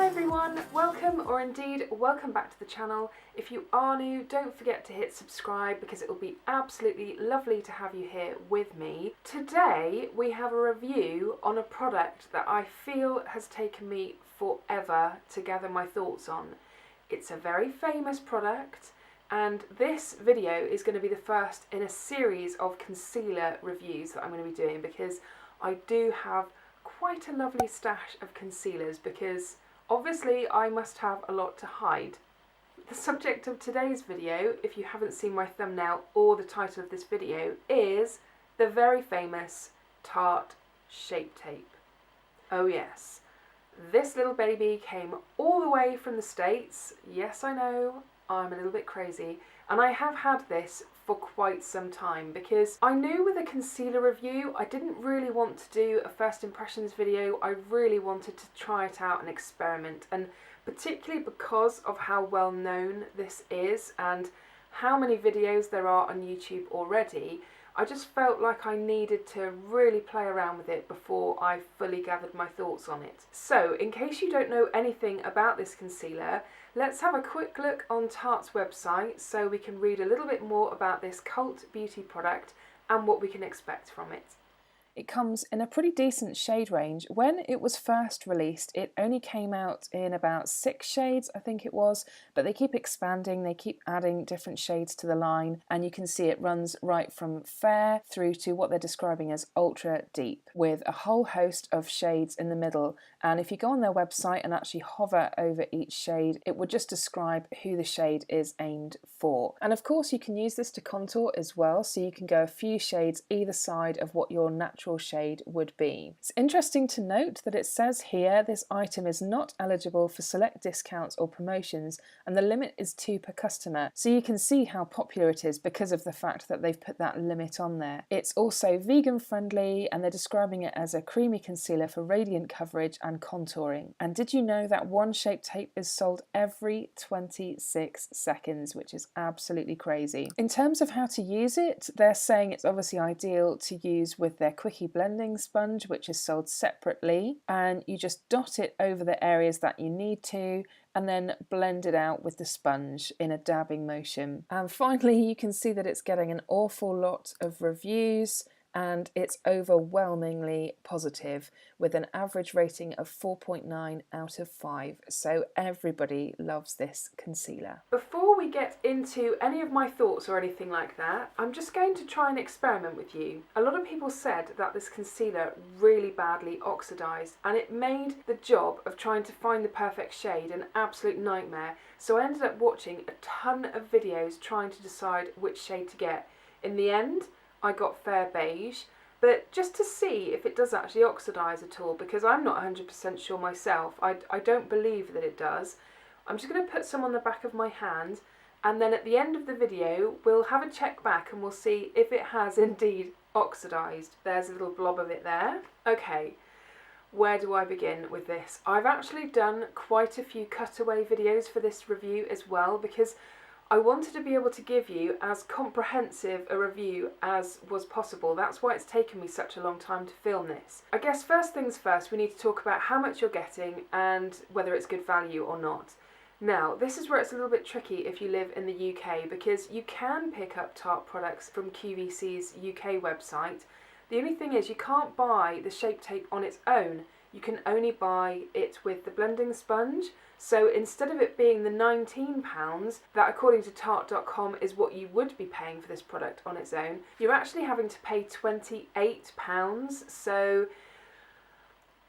everyone, welcome or indeed welcome back to the channel. If you are new, don't forget to hit subscribe because it will be absolutely lovely to have you here with me. Today we have a review on a product that I feel has taken me forever to gather my thoughts on. It's a very famous product and this video is going to be the first in a series of concealer reviews that I'm going to be doing because I do have quite a lovely stash of concealers because obviously I must have a lot to hide. The subject of today's video, if you haven't seen my thumbnail or the title of this video, is the very famous Tarte Shape Tape. Oh yes, this little baby came all the way from the States. Yes, I know, I'm a little bit crazy, and I have had this for quite some time because I knew with a concealer review I didn't really want to do a first impressions video. I really wanted to try it out and experiment, and particularly because of how well known this is and how many videos there are on YouTube already, I just felt like I needed to really play around with it before I fully gathered my thoughts on it. So in case you don't know anything about this concealer, let's have a quick look on Tarte's website so we can read a little bit more about this cult beauty product and what we can expect from it. It comes in a pretty decent shade range. When it was first released, it only came out in about 6 shades, I think it was, but they keep expanding, they keep adding different shades to the line, and you can see it runs right from fair through to what they're describing as ultra deep, with a whole host of shades in the middle. And if you go on their website and actually hover over each shade, it would just describe who the shade is aimed for. And of course you can use this to contour as well, so you can go a few shades either side of what your natural shade would be. It's interesting to note that it says here this item is not eligible for select discounts or promotions and the limit is 2 per customer, so you can see how popular it is because of the fact that they've put that limit on there. It's also vegan friendly and they're describing it as a creamy concealer for radiant coverage and contouring. And did you know that one Shape Tape is sold every 26 seconds, which is absolutely crazy. In terms of how to use it, they're saying it's obviously ideal to use with their Quickie blending sponge, which is sold separately, and you just dot it over the areas that you need to and then blend it out with the sponge in a dabbing motion. And finally you can see that it's getting an awful lot of reviews and it's overwhelmingly positive with an average rating of 4.9 out of 5, so everybody loves this concealer. Before we get into any of my thoughts or anything like that, I'm just going to try and experiment with you. A lot of people said that this concealer really badly oxidized and it made the job of trying to find the perfect shade an absolute nightmare, so I ended up watching a ton of videos trying to decide which shade to get. In the end I got Fair Beige, but just to see if it does actually oxidize at all, because I'm not 100% sure myself. I don't believe that it does. I'm just going to put some on the back of my hand, and then at the end of the video we'll have a check back and we'll see if it has indeed oxidized. There's a little blob of it there. Okay, where do I begin with this? I've actually done quite a few cutaway videos for this review as well because I wanted to be able to give you as comprehensive a review as was possible. That's why it's taken me such a long time to film this. I guess first things first, we need to talk about how much you're getting and whether it's good value or not. Now, this is where it's a little bit tricky if you live in the UK because you can pick up Tarte products from QVC's UK website. The only thing is you can't buy the Shape Tape on its own. You can only buy it with the blending sponge. So instead of it being the £19 that according to Tarte.com is what you would be paying for this product on its own, you're actually having to pay £28. So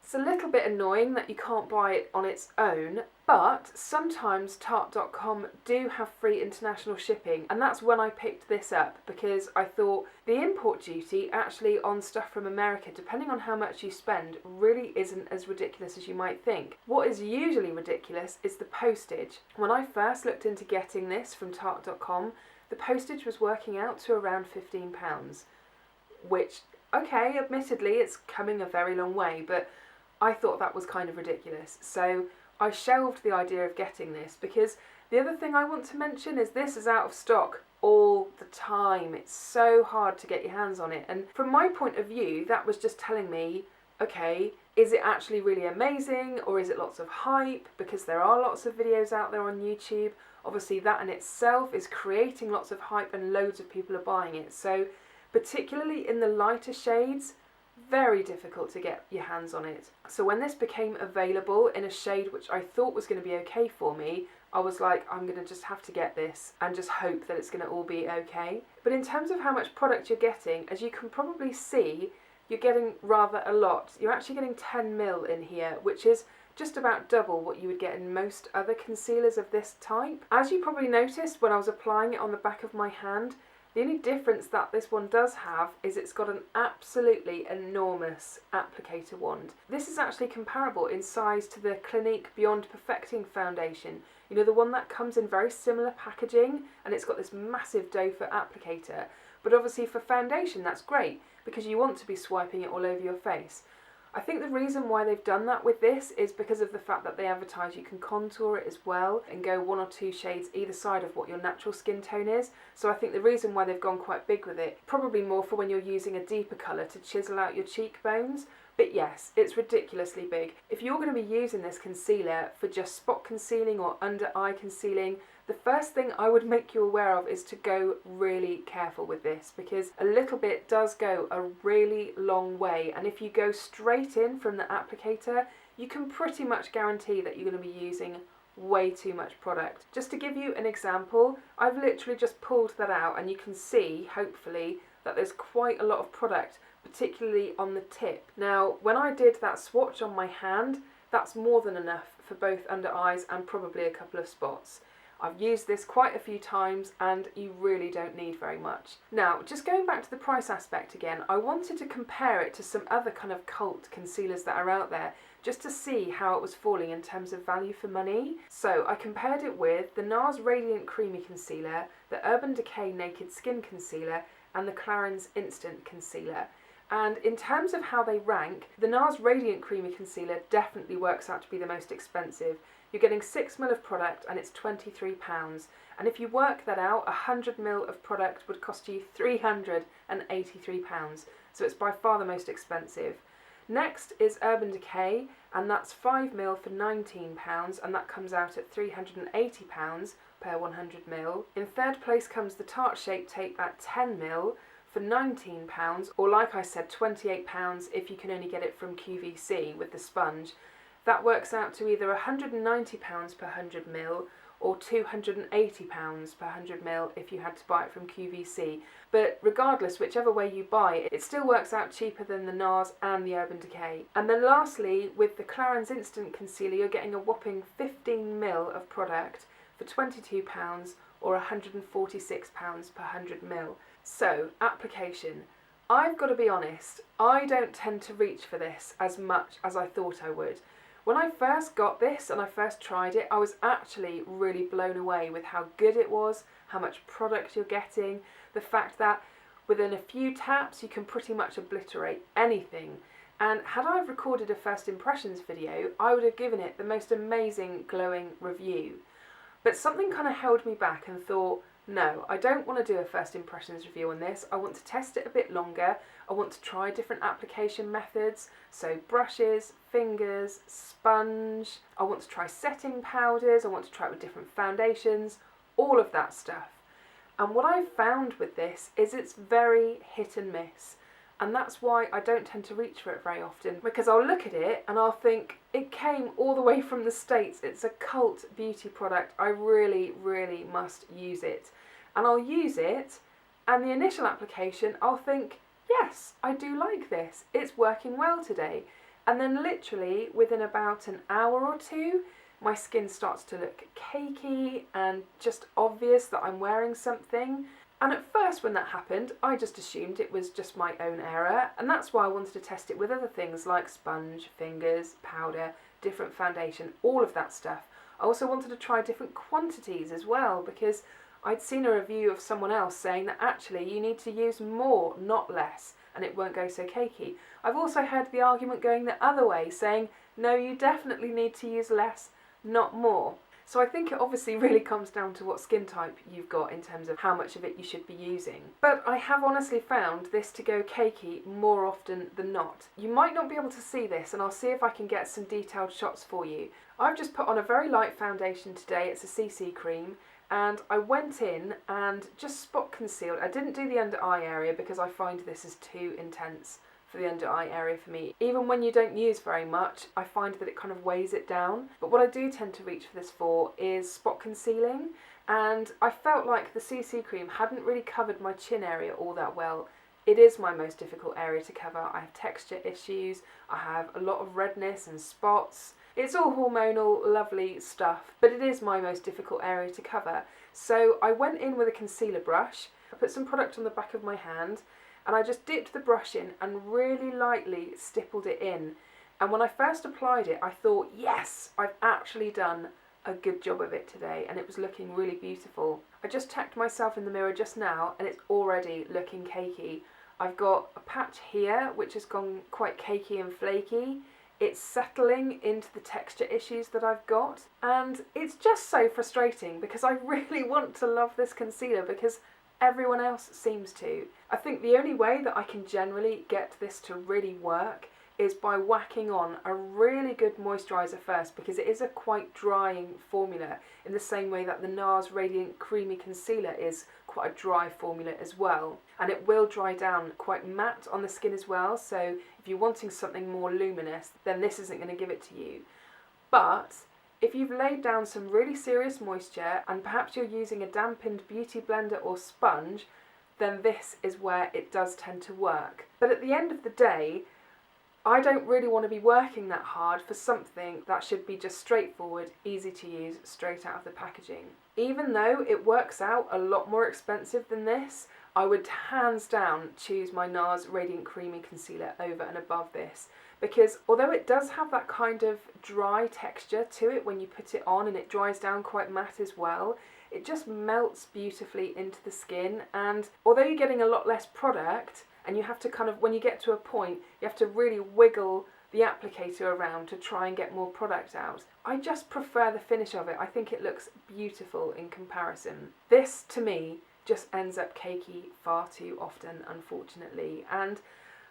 it's a little bit annoying that you can't buy it on its own, but sometimes Tarte.com do have free international shipping, and that's when I picked this up because I thought the import duty actually on stuff from America, depending on how much you spend, really isn't as ridiculous as you might think. What is usually ridiculous is the postage. When I first looked into getting this from Tarte.com, the postage was working out to around £15, which, okay, admittedly it's coming a very long way, but I thought that was kind of ridiculous. So I shelved the idea of getting this because the other thing I want to mention is this is out of stock all the time. It's so hard to get your hands on it. And from my point of view, that was just telling me, okay, Is it actually really amazing, or is it lots of hype? Because there are lots of videos out there on YouTube. Obviously that in itself is creating lots of hype and loads of people are buying it. So particularly in the lighter shades, very difficult to get your hands on it. So when this became available in a shade which I thought was going to be okay for me, I was like, I'm going to just have to get this and just hope that it's going to all be okay. But in terms of how much product you're getting, as you can probably see, you're getting rather a lot. You're actually getting 10 mil in here, which is just about double what you would get in most other concealers of this type. As you probably noticed when I was applying it on the back of my hand, the only difference that this one does have is it's got an absolutely enormous applicator wand. This is actually comparable in size to the Clinique Beyond Perfecting foundation. You know, the one that comes in very similar packaging, and it's got this massive doe foot applicator. But obviously for foundation that's great, because you want to be swiping it all over your face. I think the reason why they've done that with this is because of the fact that they advertise you can contour it as well and go 1 or 2 shades either side of what your natural skin tone is. So I think the reason why they've gone quite big with it, probably more for when you're using a deeper colour to chisel out your cheekbones. But yes, it's ridiculously big. If you're going to be using this concealer for just spot concealing or under eye concealing, the first thing I would make you aware of is to go really careful with this, because a little bit does go a really long way, and if you go straight in from the applicator, you can pretty much guarantee that you're going to be using way too much product. Just to give you an example, I've literally just pulled that out and you can see, hopefully, that there's quite a lot of product, particularly on the tip. Now, when I did that swatch on my hand, that's more than enough for both under eyes and probably a couple of spots. I've used this quite a few times and you really don't need very much. Now, just going back to the price aspect again, I wanted to compare it to some other kind of cult concealers that are out there, just to see how it was falling in terms of value for money. So I compared it with the NARS Radiant Creamy Concealer, the Urban Decay Naked Skin Concealer, and the Clarins Instant Concealer. And in terms of how they rank, the NARS Radiant Creamy Concealer definitely works out to be the most expensive. You're getting 6 ml of product and it's £23. And if you work that out, 100 ml of product would cost you £383. So it's by far the most expensive. Next is Urban Decay, and that's 5 ml for £19, and that comes out at £380 per 100 ml. In third place comes the Tarte Shape Tape at 10 ml for £19, or like I said, £28 if you can only get it from QVC with the sponge. That works out to either £190 per 100 ml or £280 per 100 ml if you had to buy it from QVC. But regardless, whichever way you buy it, it still works out cheaper than the NARS and the Urban Decay. And then lastly, with the Clarins Instant Concealer, you're getting a whopping 15 ml of product for £22 or £146 per 100 ml. So, application. I've got to be honest, I don't tend to reach for this as much as I thought I would. When I first got this and I first tried it, I was actually really blown away with how good it was, how much product you're getting, the fact that within a few taps you can pretty much obliterate anything. And had I recorded a first impressions video, I would have given it the most amazing glowing review. But something kind of held me back and thought, no, I don't want to do a first impressions review on this. I want to test it a bit longer. I want to try different application methods, so brushes, fingers, sponge. I want to try setting powders. I want to try it with different foundations, all of that stuff. And what I've found with this is it's very hit and miss. And that's why I don't tend to reach for it very often, because I'll look at it and I'll think, it came all the way from the States. It's a cult beauty product. I really, really must use it. And I'll use it, and the initial application, I'll think, yes, I do like this. It's working well today. And then literally within about an hour or two, my skin starts to look cakey and just obvious that I'm wearing something. And at first when that happened, I just assumed it was just my own error, and that's why I wanted to test it with other things like sponge, fingers, powder, different foundation, all of that stuff. I also wanted to try different quantities as well, because I'd seen a review of someone else saying that actually you need to use more, not less, and it won't go so cakey. I've also heard the argument going the other way, saying, no, you definitely need to use less, not more. So I think it obviously really comes down to what skin type you've got in terms of how much of it you should be using. But I have honestly found this to go cakey more often than not. You might not be able to see this, and I'll see if I can get some detailed shots for you. I've just put on a very light foundation today. It's a CC cream. And I went in and just spot concealed. I didn't do the under eye area because I find this is too intense for the under eye area for me. Even when you don't use very much, I find that it kind of weighs it down. But what I do tend to reach for this for is spot concealing. And I felt like the CC cream hadn't really covered my chin area all that well. It is my most difficult area to cover. I have texture issues, I have a lot of redness and spots. It's all hormonal, lovely stuff, but it is my most difficult area to cover. So I went in with a concealer brush, I put some product on the back of my hand, and I just dipped the brush in and really lightly stippled it in. And when I first applied it, I thought, yes, I've actually done a good job of it today, and it was looking really beautiful. I just checked myself in the mirror just now, and it's already looking cakey. I've got a patch here, which has gone quite cakey and flaky. It's settling into the texture issues that I've got, and it's just so frustrating because I really want to love this concealer because everyone else seems to. I think the only way that I can generally get this to really work is by whacking on a really good moisturiser first, because it is a quite drying formula in the same way that the NARS Radiant Creamy Concealer is quite a dry formula as well, and it will dry down quite matte on the skin as well, so if you're wanting something more luminous then this isn't going to give it to you. But if you've laid down some really serious moisture and perhaps you're using a dampened beauty blender or sponge, then this is where it does tend to work. But at the end of the day, I don't really want to be working that hard for something that should be just straightforward, easy to use, straight out of the packaging. Even though it works out a lot more expensive than this, I would hands down choose my NARS Radiant Creamy Concealer over and above this, because although it does have that kind of dry texture to it when you put it on, and it dries down quite matte as well, it just melts beautifully into the skin, and although you're getting a lot less product, and you have to kind of, when you get to a point, you have to really wiggle the applicator around to try and get more product out. I just prefer the finish of it. I think it looks beautiful in comparison. This, to me, just ends up cakey far too often, unfortunately. And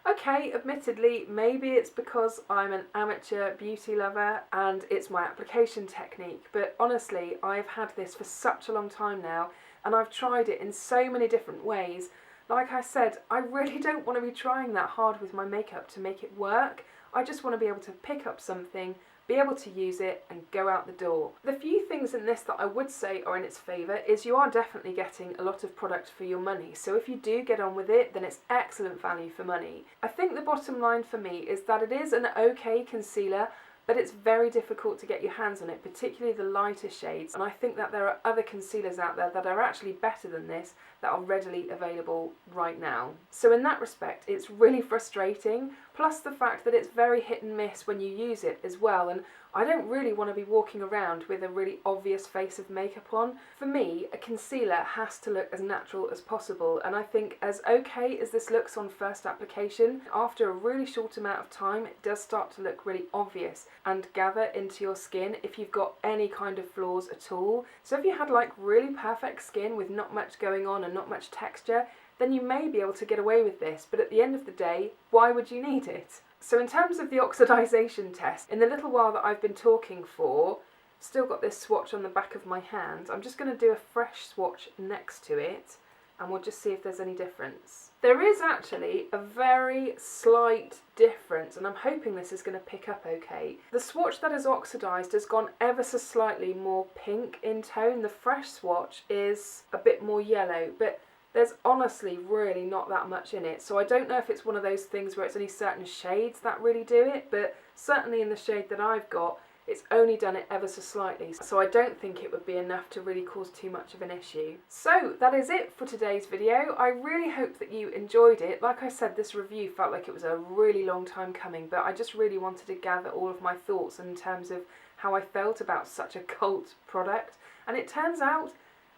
okay, admittedly, maybe it's because I'm an amateur beauty lover and it's my application technique, but honestly, I've had this for such a long time now, and I've tried it in so many different ways. Like I said, I really don't want to be trying that hard with my makeup to make it work. I just want to be able to pick up something, be able to use it and go out the door. The few things in this that I would say are in its favour is you are definitely getting a lot of product for your money. So if you do get on with it, then it's excellent value for money. I think the bottom line for me is that it is an okay concealer, but it's very difficult to get your hands on it, particularly the lighter shades, and I think that there are other concealers out there that are actually better than this that are readily available right now. So in that respect, it's really frustrating, plus the fact that it's very hit and miss when you use it as well, and I don't really want to be walking around with a really obvious face of makeup on. For me, a concealer has to look as natural as possible, and I think as okay as this looks on first application, after a really short amount of time it does start to look really obvious and gather into your skin if you've got any kind of flaws at all. So if you had like really perfect skin with not much going on and not much texture, then you may be able to get away with this, but at the end of the day, why would you need it? So in terms of the oxidization test, in the little while that I've been talking for, still got this swatch on the back of my hand. I'm just going to do a fresh swatch next to it, and we'll just see if there's any difference. There is actually a very slight difference, and I'm hoping this is going to pick up okay. The swatch that is oxidized has gone ever so slightly more pink in tone. The fresh swatch is a bit more yellow, but there's honestly really not that much in it, so I don't know if it's one of those things where it's only certain shades that really do it, but certainly in the shade that I've got, it's only done it ever so slightly, so I don't think it would be enough to really cause too much of an issue. So that is it for today's video. I really hope that you enjoyed it. Like I said, this review felt like it was a really long time coming, but I just really wanted to gather all of my thoughts in terms of how I felt about such a cult product, and it turns out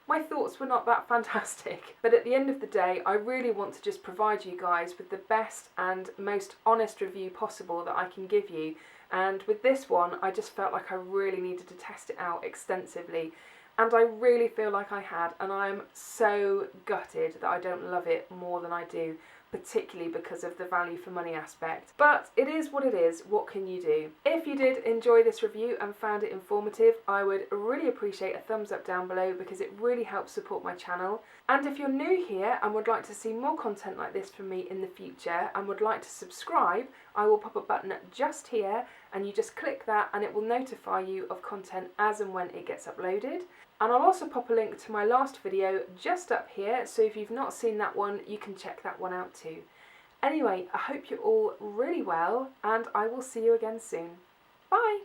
my thoughts were not that fantastic, but at the end of the day, I really want to just provide you guys with the best and most honest review possible that I can give you. and with this one I just felt like I really needed to test it out extensively, and I really feel like I had, and I'm so gutted that I don't love it more than I do, particularly because of the value for money aspect. But it is what it is, what can you do? If you did enjoy this review and found it informative, I would really appreciate a thumbs up down below because it really helps support my channel. And if you're new here and would like to see more content like this from me in the future and would like to subscribe, I will pop a button just here and you just click that and it will notify you of content as and when it gets uploaded. And I'll also pop a link to my last video just up here, so if you've not seen that one, you can check that one out too. Anyway, I hope you're all really well, and I will see you again soon. Bye!